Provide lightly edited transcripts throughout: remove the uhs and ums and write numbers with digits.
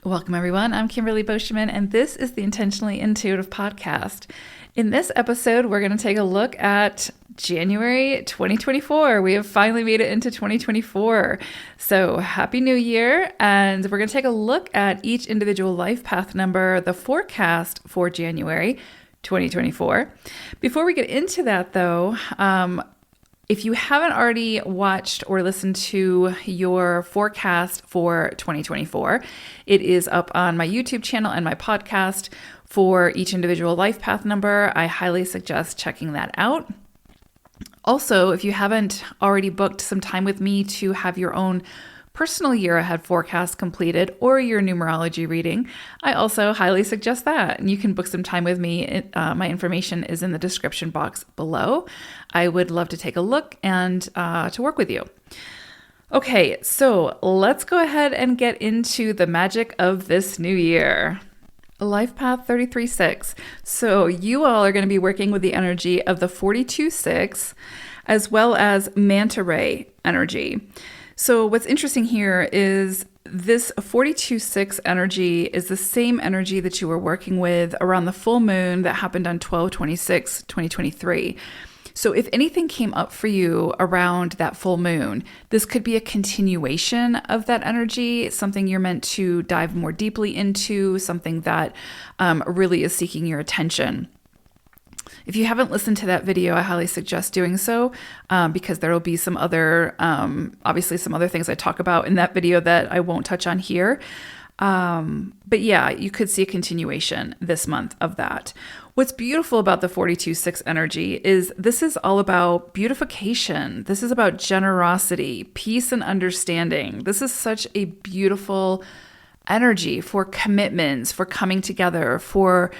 Welcome, everyone. I'm Kimberly Boschman, and this is the Intentionally Intuitive Podcast. In this episode, we're going to take a look at January 2024. We have finally made it into 2024. So happy New Year. And we're going to take a look at each individual life path number, the forecast for January 2024. Before we get into that, though, if you haven't already watched or listened to your forecast for 2024, it is up on my YouTube channel and my podcast for each individual life path number. I highly suggest checking that out. Also, if you haven't already booked some time with me to have your own personal year ahead forecast completed or your numerology reading, I also highly suggest that. And you can book some time with me. My information is in the description box below. I would love to take a look and to work with you. Okay, so let's go ahead and get into the magic of this new year. Life Path 33-6. So you all are going to be working with the energy of the 42-6 as well as Manta ray energy. So what's interesting here is this 42-6 energy is the same energy that you were working with around the full moon that happened on 12/26/2023. So if anything came up for you around that full moon, this could be a continuation of that energy, something you're meant to dive more deeply into, something that really is seeking your attention. If you haven't listened to that video, I highly suggest doing so because there will be some other, obviously some other things I talk about in that video that I won't touch on here. But yeah, you could see a continuation this month of that. What's beautiful about the 42-6 energy is this is all about beautification. This is about generosity, peace, and understanding. This is such a beautiful energy for commitments, for coming together, for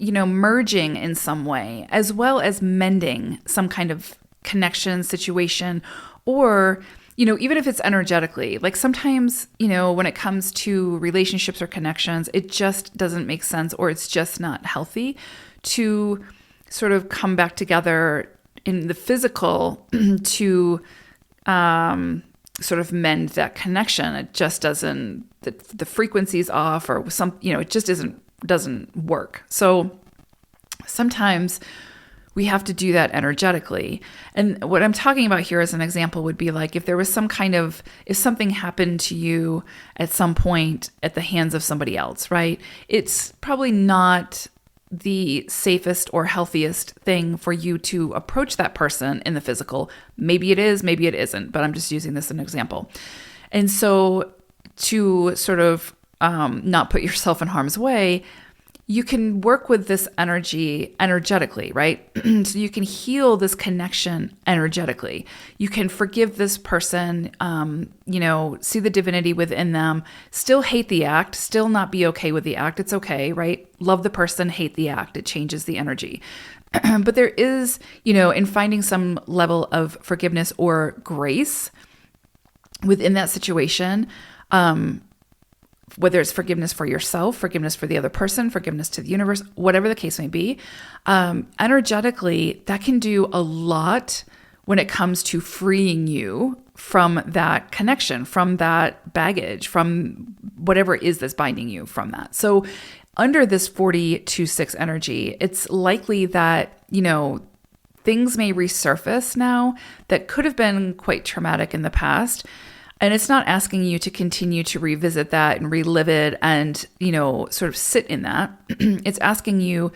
merging in some way, as well as mending some kind of connection, situation, or, even if it's energetically, like sometimes, when it comes to relationships or connections, it just doesn't make sense, or it's just not healthy to sort of come back together in the physical to sort of mend that connection. It just doesn't, the frequency's off, or it just doesn't work. So sometimes we have to do that energetically. And what I'm talking about here as an example would be like if there was if something happened to you at some point at the hands of somebody else, right? It's probably not the safest or healthiest thing for you to approach that person in the physical. Maybe it is, maybe it isn't, but I'm just using this as an example. And so to sort of not put yourself in harm's way, you can work with this energy energetically, right? So you can heal this connection energetically. You can forgive this person, see the divinity within them, still hate the act, still not be okay with the act. It's okay, right? Love the person, hate the act. It changes the energy. But there is, in finding some level of forgiveness or grace within that situation, whether it's forgiveness for yourself, forgiveness for the other person, forgiveness to the universe, whatever the case may be, energetically, that can do a lot when it comes to freeing you from that connection, from that baggage, from whatever it is that's binding you from that. So under this 42-6 energy, it's likely that, things may resurface now that could have been quite traumatic in the past. And it's not asking you to continue to revisit that and relive it and, sort of sit in that. It's asking you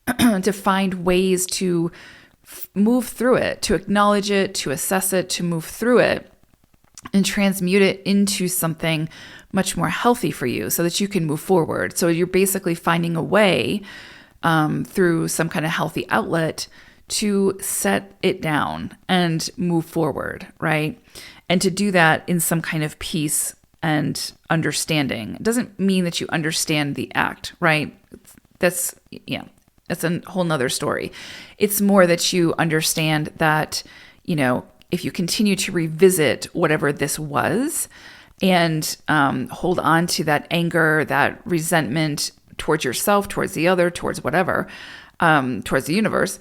to find ways to move through it, to acknowledge it, to assess it, to move through it and transmute it into something much more healthy for you so that you can move forward. So you're basically finding a way through some kind of healthy outlet to set it down and move forward, right? And to do that in some kind of peace and understanding. It doesn't mean that you understand the act, right? That's a whole nother story. It's more that you understand that, if you continue to revisit whatever this was and hold on to that anger, that resentment towards yourself, towards the other, towards whatever, towards the universe,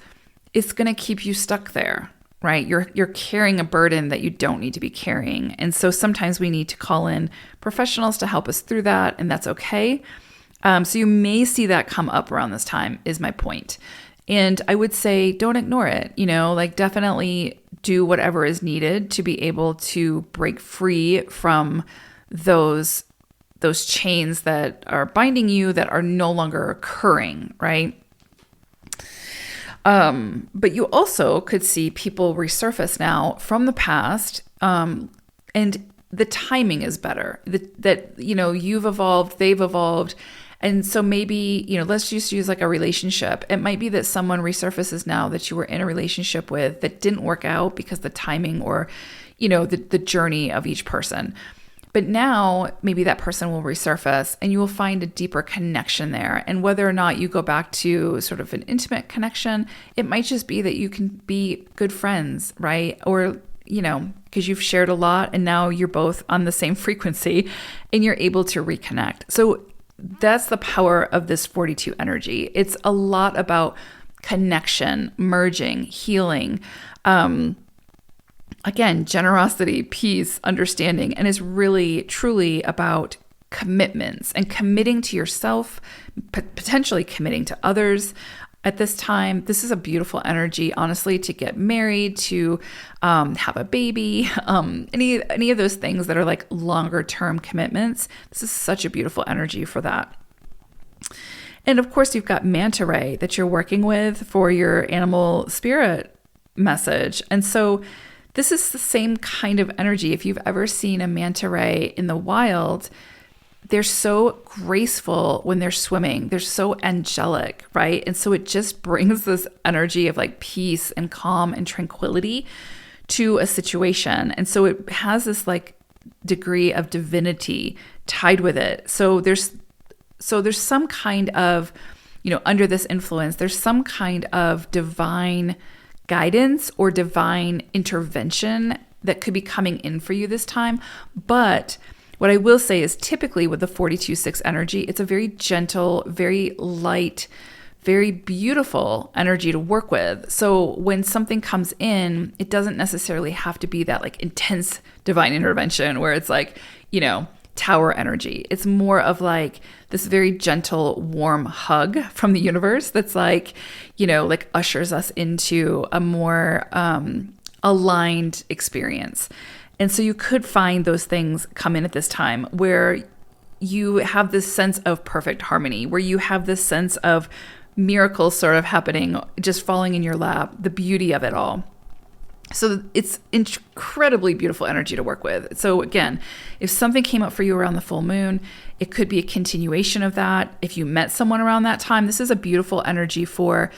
it's going to keep you stuck there. right? You're carrying a burden that you don't need to be carrying. And so sometimes we need to call in professionals to help us through that, and that's okay. So you may see that come up around this time, is my point. And I would say don't ignore it, like definitely do whatever is needed to be able to break free from those chains that are binding you that are no longer occurring, right? But you also could see people resurface now from the past, and the timing is better. That you've evolved, they've evolved. And so maybe, let's just use like a relationship. It might be that someone resurfaces now that you were in a relationship with that didn't work out because the timing or, the journey of each person. But now maybe that person will resurface and you will find a deeper connection there. And whether or not you go back to sort of an intimate connection, it might just be that you can be good friends, right? Or, because you've shared a lot and now you're both on the same frequency and you're able to reconnect. So that's the power of this 42 energy. It's a lot about connection, merging, healing, again, generosity, peace, understanding, and it's really, truly about commitments and committing to yourself, potentially committing to others. At this time, this is a beautiful energy, honestly, to get married, to have a baby, any of those things that are like longer term commitments. This is such a beautiful energy for that. And of course, you've got Manta Ray that you're working with for your animal spirit message. And so this is the same kind of energy. If you've ever seen a manta ray in the wild, they're so graceful when they're swimming. They're so angelic, right? And so it just brings this energy of like peace and calm and tranquility to a situation. And so it has this like degree of divinity tied with it. So there's some kind of, under this influence, there's some kind of divine guidance or divine intervention that could be coming in for you this time. But what I will say is typically with the 42-6 energy, it's a very gentle, very light, very beautiful energy to work with. So when something comes in, it doesn't necessarily have to be that like intense divine intervention where it's like, tower energy. It's more of like this very gentle, warm hug from the universe that's like, like ushers us into a more aligned experience. And so you could find those things come in at this time where you have this sense of perfect harmony, where you have this sense of miracles sort of happening, just falling in your lap, the beauty of it all. So it's incredibly beautiful energy to work with. So again, if something came up for you around the full moon, it could be a continuation of that. If you met someone around that time, this is a beautiful energy for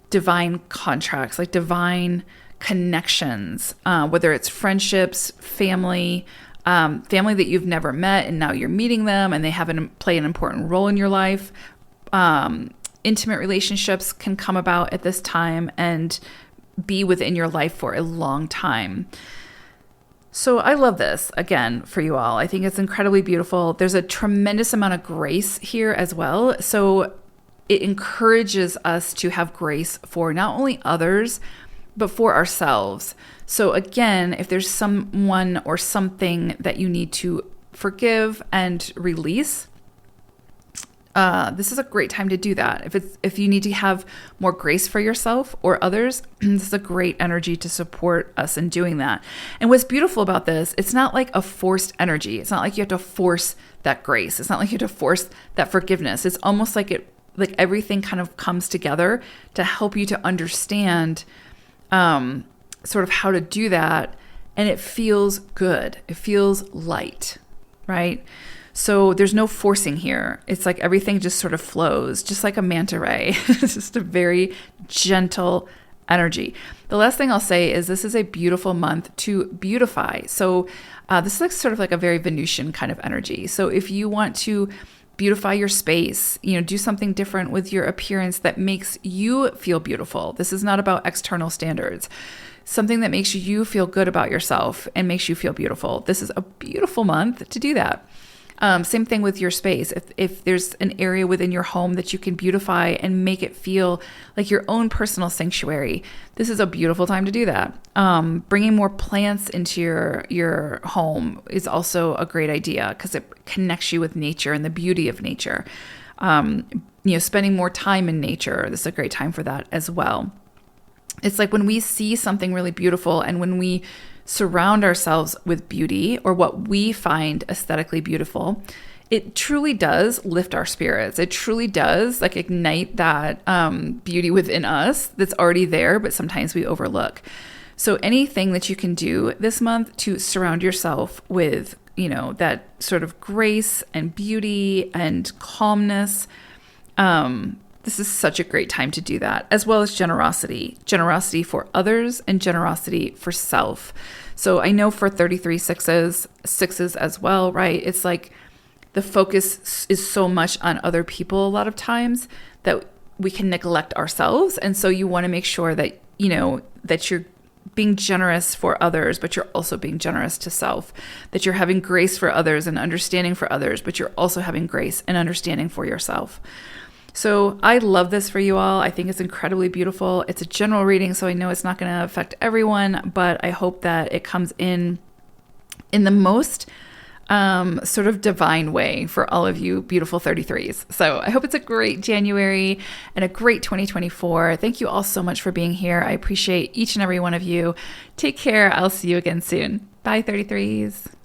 divine contracts, like divine connections, whether it's friendships, family that you've never met and now you're meeting them and they play an important role in your life. Intimate relationships can come about at this time and be within your life for a long time. So I love this, again, for you all. I think it's incredibly beautiful. There's a tremendous amount of grace here as well. So it encourages us to have grace for not only others, but for ourselves. So again, if there's someone or something that you need to forgive and release, this is a great time to do that. If you need to have more grace for yourself or others, this is a great energy to support us in doing that. And what's beautiful about this, it's not like a forced energy. It's not like you have to force that grace. It's not like you have to force that forgiveness. It's almost like everything kind of comes together to help you to understand sort of how to do that. And it feels good. It feels light, right? So there's no forcing here. It's like everything just sort of flows, just like a manta ray. It's just a very gentle energy. The last thing I'll say is this is a beautiful month to beautify. So this is like sort of like a very Venusian kind of energy. So if you want to beautify your space, do something different with your appearance that makes you feel beautiful. This is not about external standards. Something that makes you feel good about yourself and makes you feel beautiful. This is a beautiful month to do that. Same thing with your space. If there's an area within your home that you can beautify and make it feel like your own personal sanctuary, this is a beautiful time to do that. Bringing more plants into your home is also a great idea because it connects you with nature and the beauty of nature. Spending more time in nature, this is a great time for that as well. It's like when we see something really beautiful and when we surround ourselves with beauty or what we find aesthetically beautiful, it truly does lift our spirits. It truly does like ignite that beauty within us that's already there, but sometimes we overlook. So anything that you can do this month to surround yourself with, that sort of grace and beauty and calmness, this is such a great time to do that, as well as generosity for others and generosity for self. So I know for 33 sixes as well, right? It's like the focus is so much on other people a lot of times that we can neglect ourselves. And so you want to make sure that, that you're being generous for others, but you're also being generous to self, that you're having grace for others and understanding for others, but you're also having grace and understanding for yourself. So I love this for you all. I think it's incredibly beautiful. It's a general reading, so I know it's not going to affect everyone, but I hope that it comes in the most sort of divine way for all of you beautiful 33s. So I hope it's a great January and a great 2024. Thank you all so much for being here. I appreciate each and every one of you. Take care. I'll see you again soon. Bye, 33s.